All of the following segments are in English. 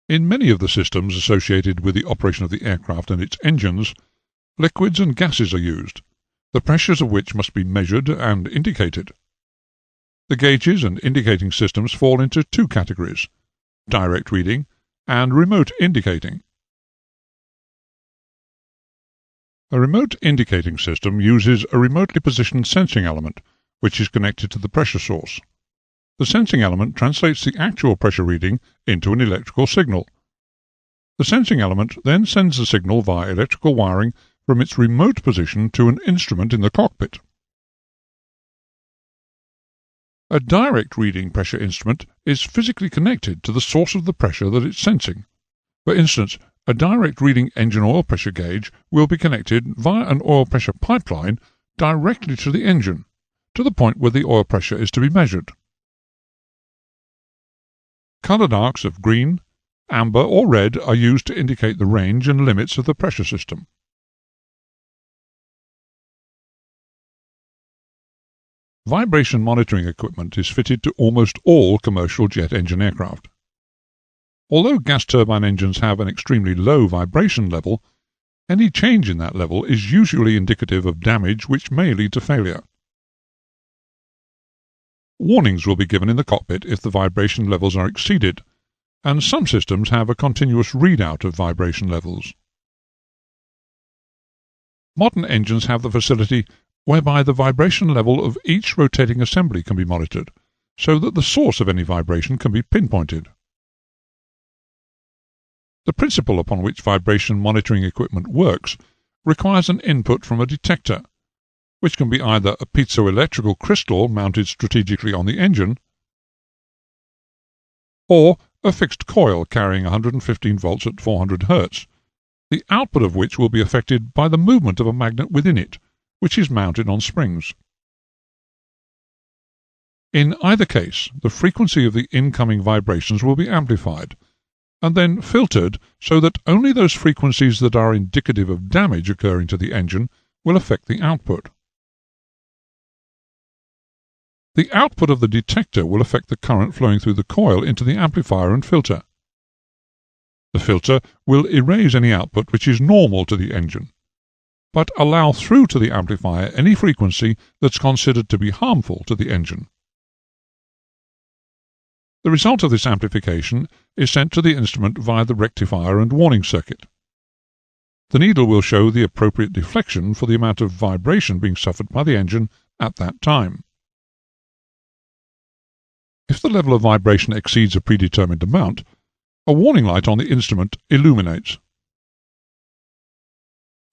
In many of the systems associated with the operation of the aircraft and its engines, liquids and gases are used, the pressures of which must be measured and indicated. The gauges and indicating systems fall into two categories: direct reading and remote indicating. A remote indicating system uses a remotely positioned sensing element, which is connected to the pressure source. The sensing element translates the actual pressure reading into an electrical signal. The sensing element then sends the signal via electrical wiring from its remote position to an instrument in the cockpit. A direct reading pressure instrument is physically connected to the source of the pressure that it's sensing. For instance, a direct reading engine oil pressure gauge will be connected via an oil pressure pipeline directly to the engine, to the point where the oil pressure is to be measured. Colored arcs of green, amber, or red are used to indicate the range and limits of the pressure system. Vibration monitoring equipment is fitted to almost all commercial jet engine aircraft. Although gas turbine engines have an extremely low vibration level, any change in that level is usually indicative of damage which may lead to failure. Warnings will be given in the cockpit if the vibration levels are exceeded, and some systems have a continuous readout of vibration levels. Modern engines have the facility whereby the vibration level of each rotating assembly can be monitored, so that the source of any vibration can be pinpointed. The principle upon which vibration monitoring equipment works requires an input from a detector, which can be either a piezoelectrical crystal mounted strategically on the engine, or a fixed coil carrying 115 volts at 400 Hz, the output of which will be affected by the movement of a magnet within it, which is mounted on springs. In either case, the frequency of the incoming vibrations will be amplified, and then filtered so that only those frequencies that are indicative of damage occurring to the engine will affect the output. The output of the detector will affect the current flowing through the coil into the amplifier and filter. The filter will erase any output which is normal to the engine, but allow through to the amplifier any frequency that's considered to be harmful to the engine. The result of this amplification is sent to the instrument via the rectifier and warning circuit. The needle will show the appropriate deflection for the amount of vibration being suffered by the engine at that time. If the level of vibration exceeds a predetermined amount, a warning light on the instrument illuminates.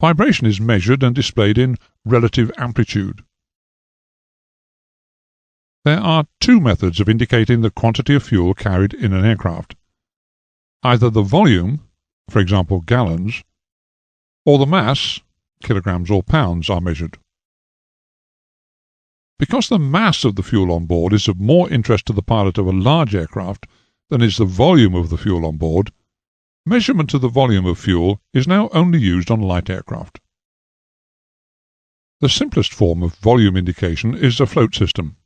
Vibration is measured and displayed in relative amplitude. There are two methods of indicating the quantity of fuel carried in an aircraft. Either the volume, for example gallons, or the mass, kilograms or pounds, are measured. Because the mass of the fuel on board is of more interest to the pilot of a large aircraft than is the volume of the fuel on board, measurement of the volume of fuel is now only used on light aircraft. The simplest form of volume indication is a float system.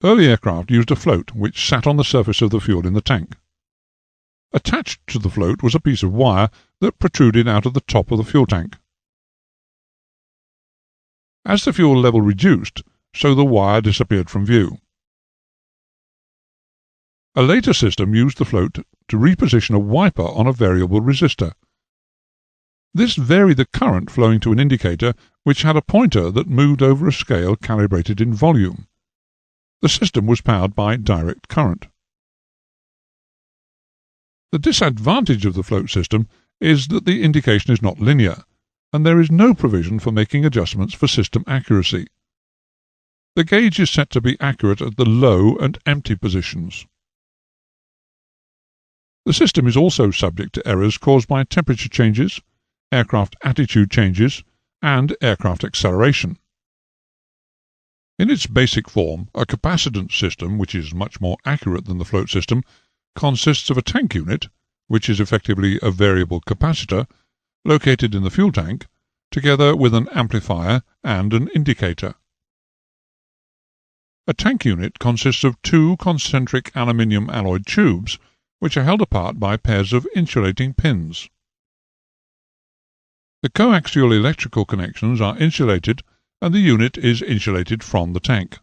Early aircraft used a float which sat on the surface of the fuel in the tank. Attached to the float was a piece of wire that protruded out of the top of the fuel tank. As the fuel level reduced, so the wire disappeared from view. A later system used the float to reposition a wiper on a variable resistor. This varied the current flowing to an indicator which had a pointer that moved over a scale calibrated in volume. The system was powered by direct current. The disadvantage of the float system is that the indication is not linear, and there is no provision for making adjustments for system accuracy. The gauge is set to be accurate at the low and empty positions. The system is also subject to errors caused by temperature changes, aircraft attitude changes, and aircraft acceleration. In its basic form, a capacitance system, which is much more accurate than the float system, consists of a tank unit, which is effectively a variable capacitor, located in the fuel tank, together with an amplifier and an indicator. A tank unit consists of two concentric aluminium alloyed tubes, which are held apart by pairs of insulating pins. The coaxial electrical connections are insulated and the unit is insulated from the tank.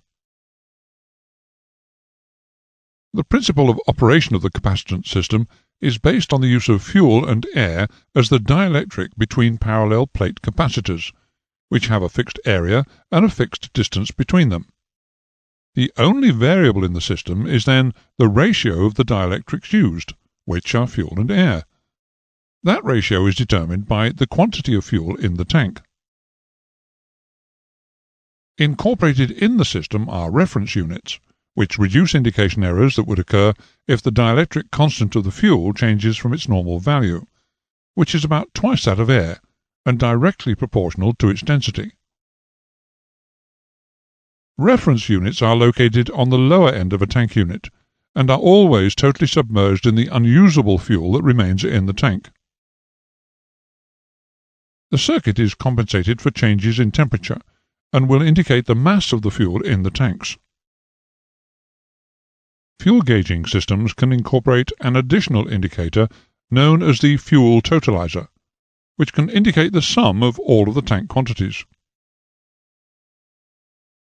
The principle of operation of the capacitance system is based on the use of fuel and air as the dielectric between parallel plate capacitors, which have a fixed area and a fixed distance between them. The only variable in the system is then the ratio of the dielectrics used, which are fuel and air. That ratio is determined by the quantity of fuel in the tank. Incorporated in the system are reference units, which reduce indication errors that would occur if the dielectric constant of the fuel changes from its normal value, which is about twice that of air, and directly proportional to its density. Reference units are located on the lower end of a tank unit, and are always totally submerged in the unusable fuel that remains in the tank. The circuit is compensated for changes in temperature, and will indicate the mass of the fuel in the tanks. Fuel gauging systems can incorporate an additional indicator known as the fuel totalizer, which can indicate the sum of all of the tank quantities.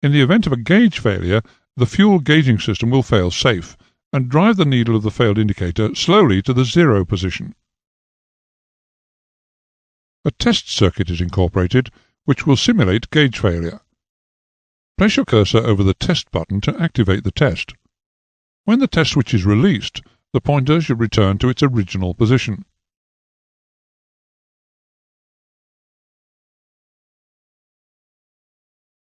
In the event of a gauge failure, the fuel gauging system will fail safe and drive the needle of the failed indicator slowly to the 0 position. A test circuit is incorporated, which will simulate gauge failure. Place your cursor over the test button to activate the test. When the test switch is released, the pointer should return to its original position.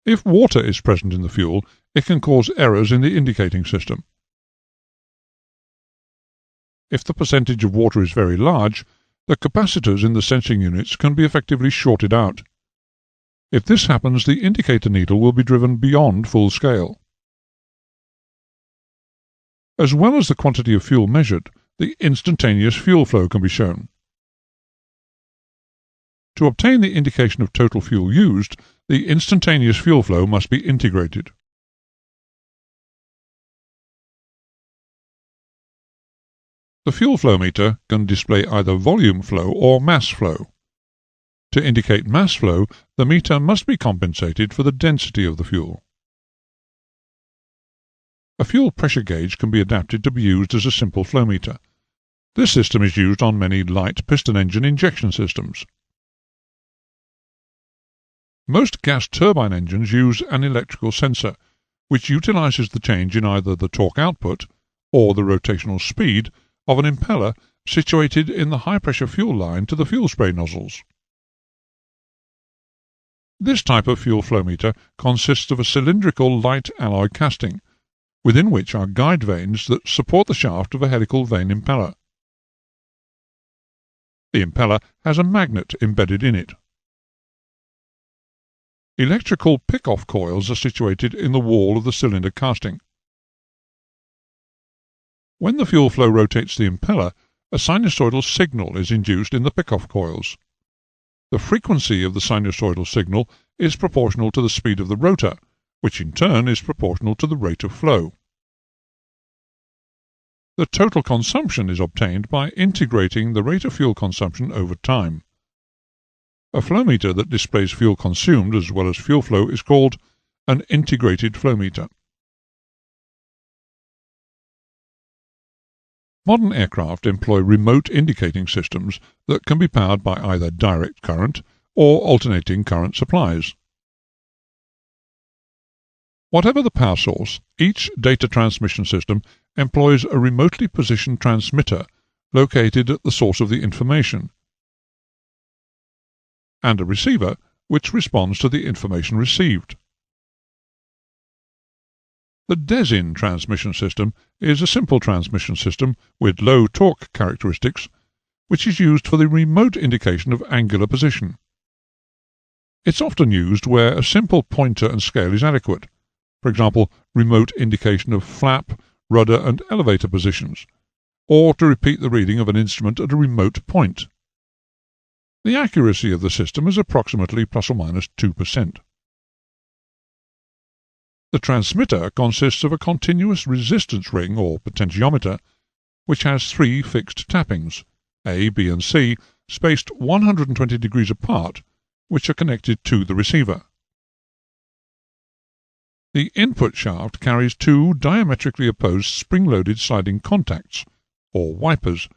If water is present in the fuel, it can cause errors in the indicating system. If the percentage of water is very large, the capacitors in the sensing units can be effectively shorted out. If this happens, the indicator needle will be driven beyond full scale. As well as the quantity of fuel measured, the instantaneous fuel flow can be shown. To obtain the indication of total fuel used, the instantaneous fuel flow must be integrated. The fuel flow meter can display either volume flow or mass flow. To indicate mass flow, the meter must be compensated for the density of the fuel. A fuel pressure gauge can be adapted to be used as a simple flow meter. This system is used on many light piston engine injection systems. Most gas turbine engines use an electrical sensor, which utilizes the change in either the torque output or the rotational speed of an impeller situated in the high-pressure fuel line to the fuel spray nozzles. This type of fuel flow meter consists of a cylindrical light alloy casting, within which are guide vanes that support the shaft of a helical vane impeller. The impeller has a magnet embedded in it. Electrical pick-off coils are situated in the wall of the cylinder casting. When the fuel flow rotates the impeller, a sinusoidal signal is induced in the pick-off coils. The frequency of the sinusoidal signal is proportional to the speed of the rotor, which in turn is proportional to the rate of flow. The total consumption is obtained by integrating the rate of fuel consumption over time. A flow meter that displays fuel consumed as well as fuel flow is called an integrated flow meter. Modern aircraft employ remote indicating systems that can be powered by either direct current or alternating current supplies. Whatever the power source, each data transmission system employs a remotely positioned transmitter located at the source of the information, and a receiver which responds to the information received. The DESIN transmission system is a simple transmission system with low torque characteristics, which is used for the remote indication of angular position. It's often used where a simple pointer and scale is adequate, for example, remote indication of flap, rudder and elevator positions, or to repeat the reading of an instrument at a remote point. The accuracy of the system is approximately plus or minus 2%. The transmitter consists of a continuous resistance ring or potentiometer, which has three fixed tappings, A, B and C, spaced 120 degrees apart, which are connected to the receiver. The input shaft carries two diametrically opposed spring-loaded sliding contacts, or wipers,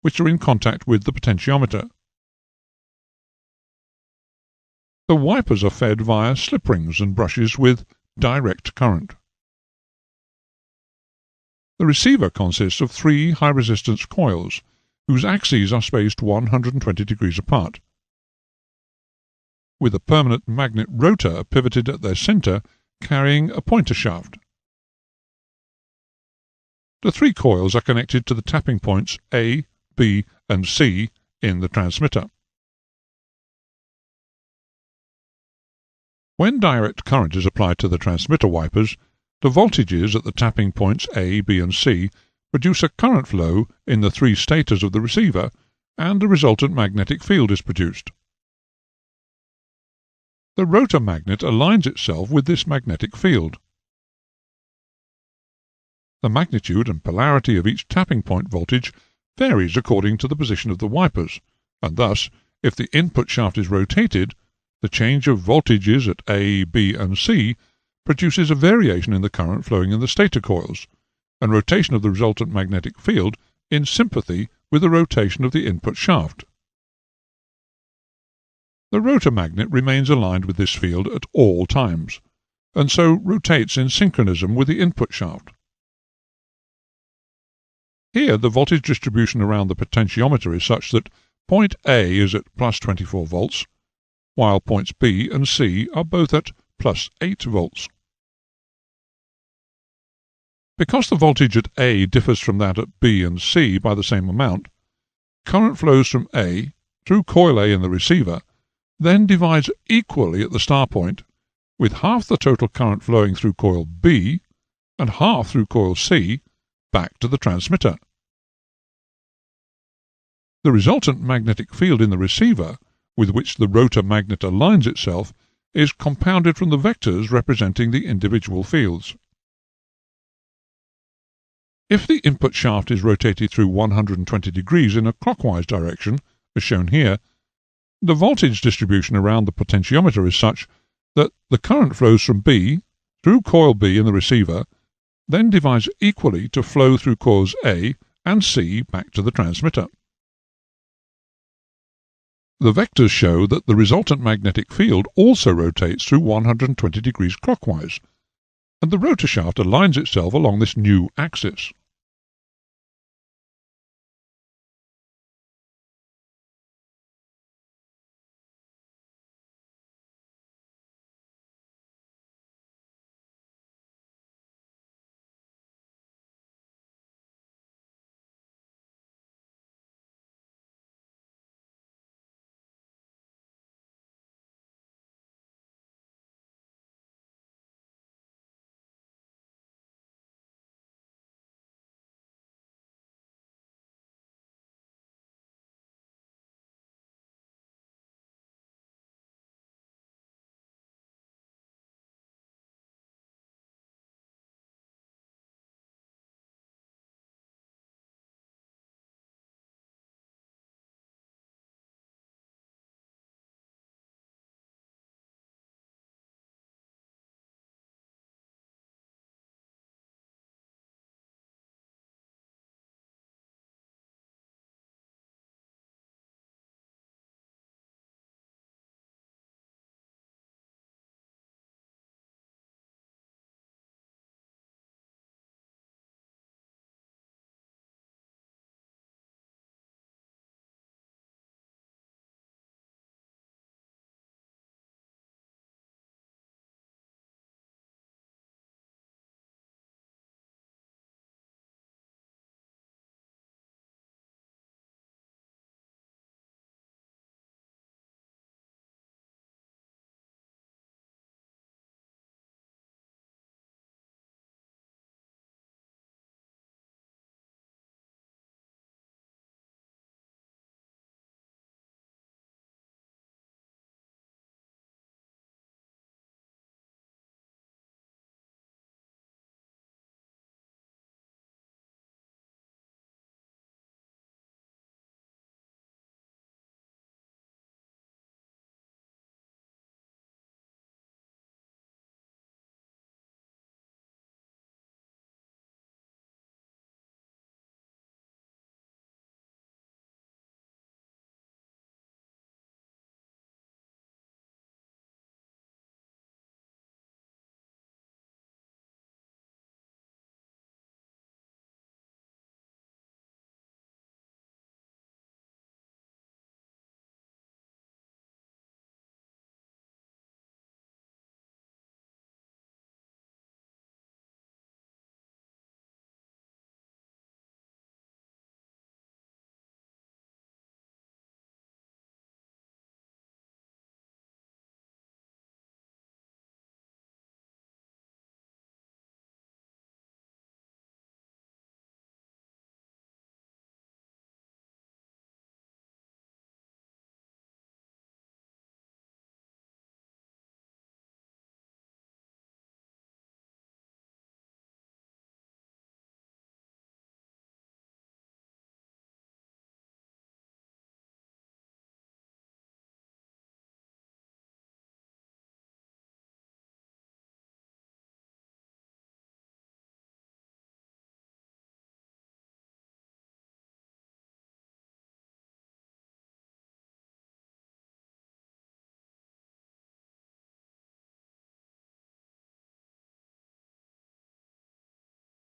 which are in contact with the potentiometer. The wipers are fed via slip rings and brushes with direct current. The receiver consists of three high-resistance coils, whose axes are spaced 120 degrees apart, with a permanent magnet rotor pivoted at their center carrying a pointer shaft. The three coils are connected to the tapping points A, B and C in the transmitter. When direct current is applied to the transmitter wipers, the voltages at the tapping points A, B and C produce a current flow in the three stators of the receiver, and the resultant magnetic field is produced. The rotor magnet aligns itself with this magnetic field. The magnitude and polarity of each tapping point voltage varies according to the position of the wipers, and thus, if the input shaft is rotated, the change of voltages at A, B and C produces a variation in the current flowing in the stator coils, and rotation of the resultant magnetic field in sympathy with the rotation of the input shaft. The rotor magnet remains aligned with this field at all times, and so rotates in synchronism with the input shaft. Here the voltage distribution around the potentiometer is such that point A is at plus 24 volts, while points B and C are both at plus 8 volts. Because the voltage at A differs from that at B and C by the same amount, current flows from A through coil A in the receiver, then divides equally at the star point, with half the total current flowing through coil B and half through coil C back to the transmitter. The resultant magnetic field in the receiver, with which the rotor magnet aligns itself, is compounded from the vectors representing the individual fields. If the input shaft is rotated through 120 degrees in a clockwise direction, as shown here, the voltage distribution around the potentiometer is such that the current flows from B through coil B in the receiver, then divides equally to flow through coils A and C back to the transmitter. The vectors show that the resultant magnetic field also rotates through 120 degrees clockwise, and the rotor shaft aligns itself along this new axis.